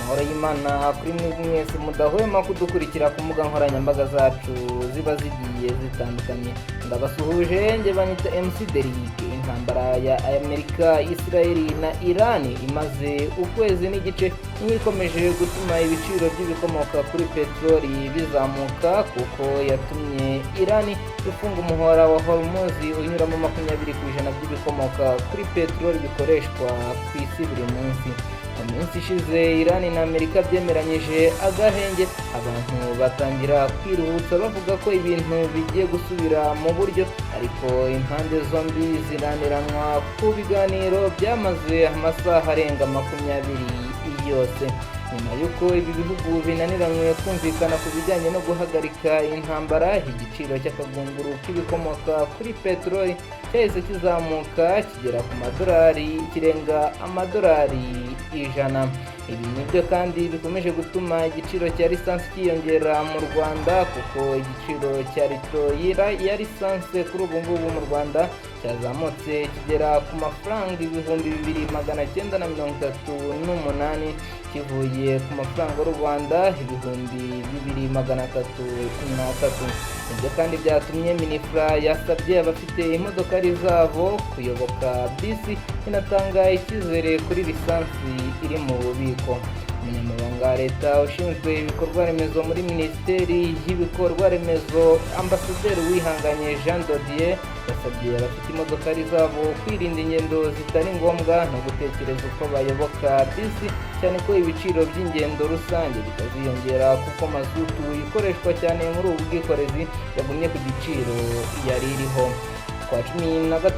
amahoro y'Imana kuri mwese mudahwema kudukurikira ku mbuga nkoranyambaga zacu ziba zigiye zitandukanye. Ndabasuhuje nge banyita MC Derrick. Intambara ya Amerika, Israel na Iran imaze ukwezi n'igice ikomeje gutuma ibiciro by'ibikomoka kuri petroli bizamuka, kuko yatumye Iran ifunga umuhora wa Hormuz unyuramo 20% by'ibikomoka kuri petroli bikoreshwa ku isi buri munsi. Mu minsi ishize Iran na Amerika byemeranyije agahenge, abantu batangira kwiruhutsa bavuga ko ibintu bigiye gusubira mu buryo, ariko impande zombi ziraniranywa ku biganiro byamaze amasaha arenga 20 yose. Nyuma y'uko ibi bihugu binaniranywe kumvikana ku bijyanye no guhagarika intambara, igiciro cy'akagunguru k'ibikomoka kuri peteroli cyahise kizamuka kigera ku kirenga amadolari 100. Ibi nibyo kandi bikomeje gutuma igiciro cya lisansi cyiyongera mu Rwanda, kuko igiciro cya litiro ya lisansi kuri ubu ngubu mu Rwanda cyazamutse kigera ku mafaranga 2,938, kivuye ku mafaranga y'u Rwanda 2,303. Ibyo kandi byatumye Minifra yasabye abafite imodokari zabo kuyoboka bisi inatanga icyizere kuri lisansi iri mu bubiko. Umunyamabanga wa leta ushinzwe ibikorwa remezo muri Minisiteri y'ibikorwa remezo, Ambasaderi Uwihanganye Jean Dodier, yasabye abafite imodokari zabo kwirinda ingendo zitari ngombwa no gutekereza uko bayoboka bisi, cyane ko ibiciro by'ingendo rusange bitaziyongera kuko mazutu ikoreshwa cyane muri ubu bwikorezi yagumye ku giciro yari iriho. Kwa 16 Mata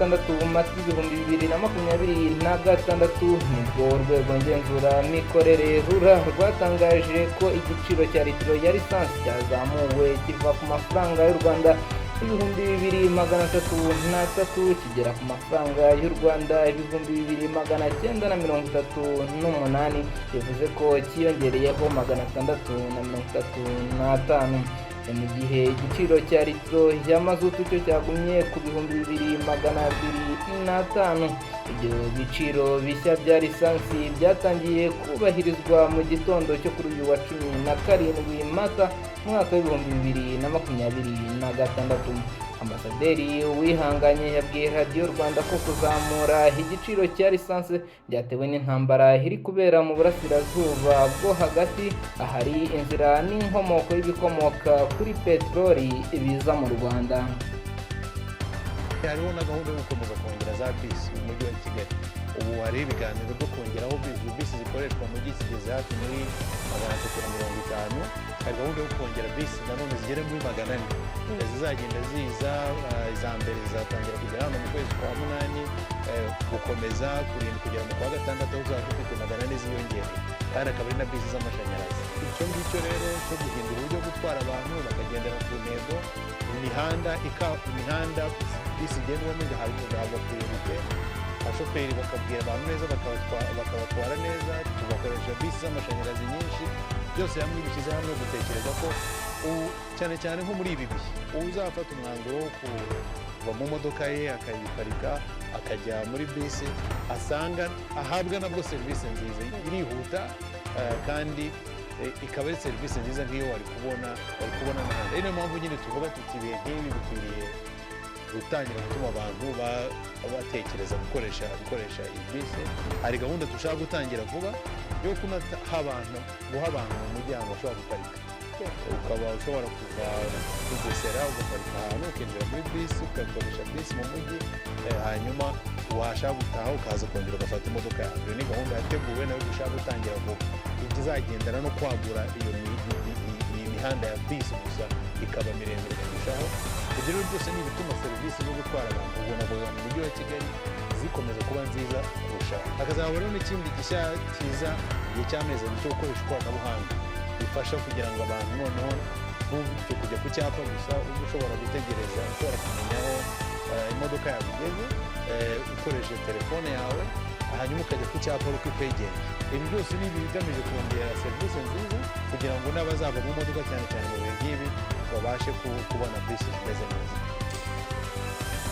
2026 nibwo urwego ngenzuramikorere RURA rwatangaje ko igiciro cya litiro ya lisansi cyazamuwe kiva ku mafaranga y'u Rwanda 2,303 kigera ku mafaranga y'u Rwanda 2,938, bivuze ko cyiyongereyeho 635. Mu gihe igiciro cya litiro ya mazutu cyo cyagumye ku 2,205. Ibyo biciro bishya bya lisansi byatangiye kubahirizwa mu gitondo cyo kuri uyu wa 17 Mata mwaka w'2026. Ambasaderi Uwihanganye yabwiye Radio Rwanda ko kuzamura igiciro cya lisansi byatewe n'intambara iri kubera mu burasirazuba bwo hagati, ahari inzira n'inkomoko y'ibikomoka kuri peteroli biza mu Rwanda. Hariho na gahunda yo gukomeza kongera za bisi mu mujyi wa Kigali. Ubu hari ibiganiro byo kongeraho bisi zikoreshwa mu mujyi zigeze hafi muri 350. Hari gahunda yo kongera bisi nanone zigera muri 400 zizagenda ziza. Iza mbere zizatangira kugera hano mu kwezi kwa 8, gukomeza kurinda kugera mu kwa 6 aho uzafite 400 ziyongera, kandi akaba ari na bisi z'amashanyarazi. Icyo ngicyo rero cyo guhindura uburyo gutwara abantu bakagendera ku ntego, imihanda bisi igendwamo igahabwa priorite, abashoferi bakabwira abantu neza bakabatwara neza, tugakoresha bisi z'amashanyarazi nyinshi. Byose hamwe bishyize hamwe gutekereza ko cyane cyane nko muri ibi bihe uzafata umwanzuro wo kuva mu modoka ye akayiparika akajya muri bisi, asanga ahabwa nabwo serivisi nziza, irihuta kandi ikaba ari serivisi nziza nk'iyo wari kubona n'ahandi. Ari niyo mpamvu nyine tuvuga tuti ibihe nk'ibi bikwiriye gutangira gutuma abantu batekereza gukoresha iyi bisi. Hari gahunda dushaka gutangira vuba yo guha abantu mu muryango bashobora guparika, ukaba ushobora kuva Bugesera ugaparika ahantu ukinjira muri bisi ugakoresha bisi mu mujyi, hanyuma washaka gutaha ukaza kongera ugafata imodoka yawe. Iyo ni gahunda yateguwe nayo dushaka gutangira vuba, izagendana no kwagura iyo mihanda ya bisi gusa ikaba miremire kurushaho. Ibyo rero byose ni ibituma serivisi zo gutwara abantu ubona mu mujyi wa Kigali zikomeza kuba nziza kurushaho. Hakazaba rero n'ikindi gishya cyiza igihe cy'amezi cyo gukoresha ikoranabuhanga, bifasha kugira ngo abantu noneho ntujye kujya ku cyapa gusa, ushobora gutegereza, ushobora kumenya aho imodoka yawe igeze ukoresheje telefone yawe, hanyuma ukajya ku cyapa uri kwegera. Ibi byose ni ibigamije kongera serivisi nziza kugira ngo n'abazava mu modoka cyane cyane mu bihe nk'ibi babashe kubona bisi zimeze neza.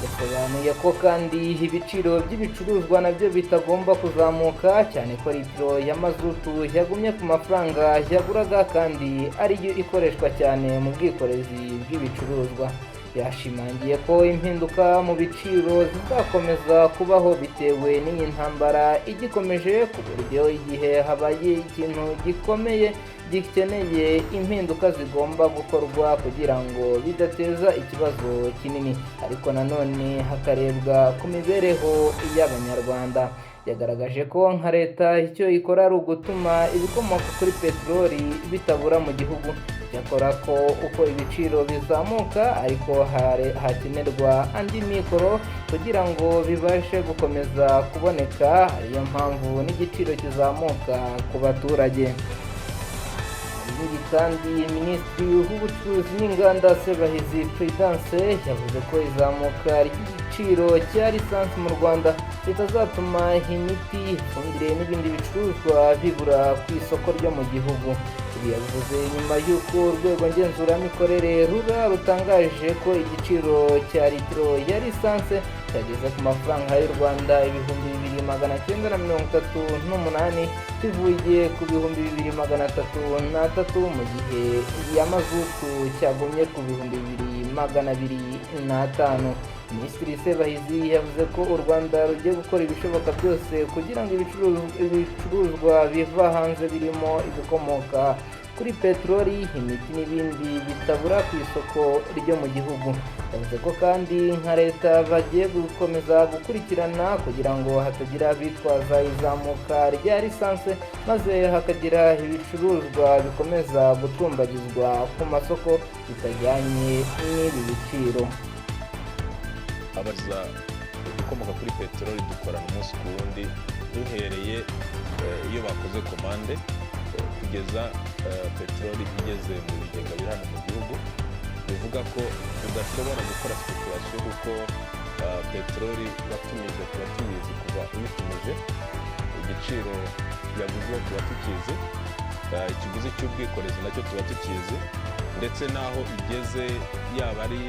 yasobanuye ko kandi ibiciro by'ibicuruzwa nabyo bitagomba kuzamuka cyane ko litiro ya mazutu yagumye ku mafaranga yaguraga kandi ariyo ikoreshwa cyane mu bwikorezi bw'ibicuruzwa. Yashimangiye ko impinduka mu biciro zizakomeza kubaho bitewe n'iyi ntambara igikomeje, ku buryo igihe habaye ikintu gikomeye gikeneye impinduka zigomba gukorwa kugira ngo bidateza ikibazo kinini, ariko nanone hakarebwa ku mibereho y'Abanyarwanda. Yagaragaje ko nka leta icyo ikora ari ugutuma ibikomoka kuri peteroli bitabura mu gihugu. Cyakora ko uko ibiciro bizamuka ariko hakenerwa andi mikoro kugira ngo bibashe gukomeza kuboneka, ariyo mpamvu n'igiciro kizamuka ku baturage. Ikindi kandi Minisitiri w'Ubucuruzi n'Inganda Sebahizi Prudence yavuze ko izamuka ry'igiciro cya lisansi mu Rwanda ritazatuma imiti, ifumbire n'ibindi bicuruzwa bibura ku isoko ryo mu gihugu. Ibi yabivuze nyuma y'uko urwego ngenzuramikorere RURA rutangaje ko igiciro cya litiro ya lisansi cyageze ku mafaranga y'u Rwanda 2,938 kivuye ku 2,303 mu gihe iya mazutu cyagumye ku 2,205. Minisitiri Sebahizi yavuze ko u Rwanda rugiye gukora ibishoboka byose kugira ngo ibicuruzwa biva hanze birimo ibikomoka kuri peteroli, imiti n'ibindi bitabura ku isoko ryo mu gihugu. Yavuze ko kandi nka leta bagiye gukomeza gukurikirana kugira ngo hatagira bitwaza izamuka rya lisansi maze hakagira ibicuruzwa bikomeza gutumbagizwa ku masoko bitajyanye n'ibi biciro. Abaza ibikomoka kuri peteroli dukorana umunsi ku wundi duhereye iyo bakoze komande kugeza peteroli igeze mu bigega biri hano mu gihugu. Bivuga ko tudashobora gukora speculation kuko peteroli watumije tuba tuyizi kuva uyitumije, igiciro yaguzwe tuba tukizi, ikiguzi cy'ubwikorezi nacyo tuba tukizi, ndetse n'aho igeze yaba ari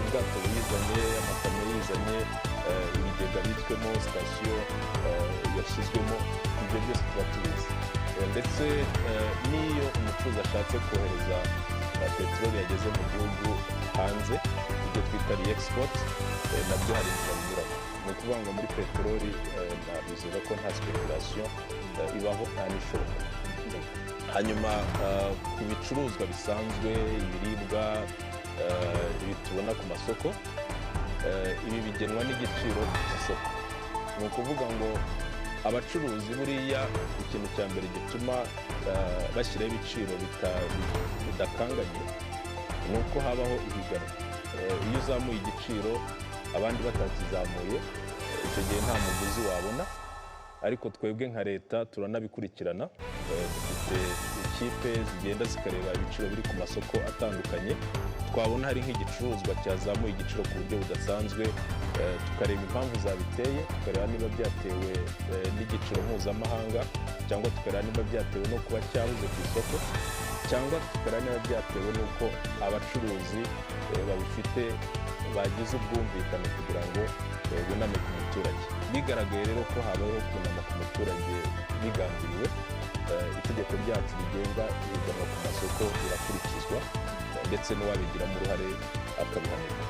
ubwato buyizanye, amakamyo yizanye, ibigega bitswemo, sitasiyo yashyizwemo, ibyo byose tuba tubizi. Ndetse n'iyo umucuruzi ashatse kohereza peteroli yageze mu gihugu hanze, ibyo twita re-export, nabyo hari inzira binyuramo. Ni ukuvuga ngo muri peteroli bizera ko nta speculation ibaho, nta n'ishoboka. Hanyuma ku bicuruzwa bisanzwe, ibiribwa, ibi tubona ku masoko, ibi bigenwa n'igiciro cy'isoko. Ni ukuvuga ngo abacuruzi buriya ikintu cya mbere gituma bashyiraho ibiciro bidakanganye ni uko habaho ihiganwa. Iyo uzamuye igiciro abandi batakizamuye, icyo gihe nta muguzi wabona. Ariko twebwe nka leta turanabikurikirana, dufite ikipe zigenda zikareba ibiciro biri ku masoko atandukanye. Twabona hari nk'igicuruzwa cyazamuye igiciro ku buryo budasanzwe, tukareba impamvu zabiteye, tukareba niba byatewe n'igiciro mpuzamahanga, cyangwa tukareba niba byatewe no kuba cyabuze ku isoko, cyangwa tukareba niba byatewe n'uko abacuruzi babifite bagize ubwumvikane kugira ngo buname ku muturage. Bigaragaye rero ko habayeho kunama ku muturage bigambiriwe, itegeko ryacu rigenga ihiganwa ku masoko rirakurikizwa, ndetse n'uwabigiramo uruhare akabihanirwa.